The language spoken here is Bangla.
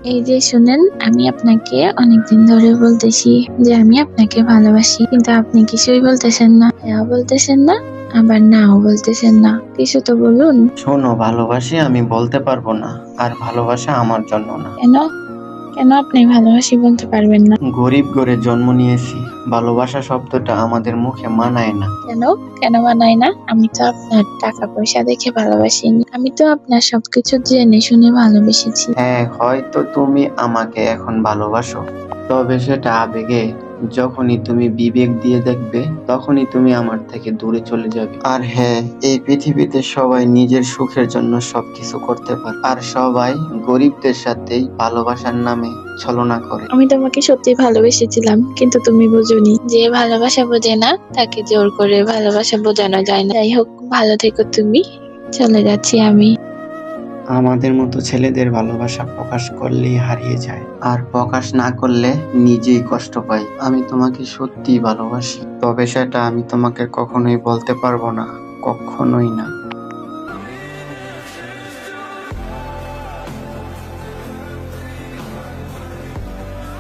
এই যে শুনেন, আমি আপনাকে অনেকদিন ধরে বলতেছি যে আমি আপনাকে ভালোবাসি, কিন্তু আপনি কিছুই বলতেছেন না। হ্যাঁ বলতেছেন না, আবার নাও বলতেছেন না। কিছু তো বলুন। শোনো, ভালোবাসি আমি বলতে পারবো না, আর ভালোবাসা আমার জন্য না। কেন? কেন আপনি ভালোবাসি বলতে পারবেন না? গরিব ঘরে জন্ম নিয়েছি, ভালোবাসা শব্দটা আমাদের মুখে মানায় না। কেন? কেন মানায় না? আমি তো আপনার টাকা পয়সা দেখে ভালোবাসিনি, আমি তো আপনার সবকিছু জেনে শুনে ভালোবেসেছি। হ্যাঁ, হয়তো তুমি আমাকে এখন ভালোবাসো, তবে সেটা আবেগে। যখনই তুমি বিবেক দিয়ে দেখবে, তখনই তুমি আমার থেকে দূরে চলে যাবে। আর হ্যাঁ, এই পৃথিবীতে সবাই নিজের সুখের জন্য সবকিছু করতে পারে, আর সবাই গরিবদের সাথেই ভালোবাসার নামে ছলনা করে। আমি তোমাকে সত্যি ভালোবেসেছিলাম, কিন্তু তুমি বোঝোনি। যে ভালোবাসা বোঝে না তাকে জোর করে ভালোবাসা বোঝানো যায় না। যাই হোক, ভালো থেকো তুমি। চলে যাচ্ছি আমি। আমাদের মতো ছেলেদের ভালোবাসা প্রকাশ করলেই হারিয়ে যায়, আর প্রকাশ না করলে নিজেই কষ্ট পাই। আমি তোমাকে সত্যিই ভালোবাসি, তবে সেটা আমি তোমাকে কখনোই বলতে পারবো না, কখনোই না।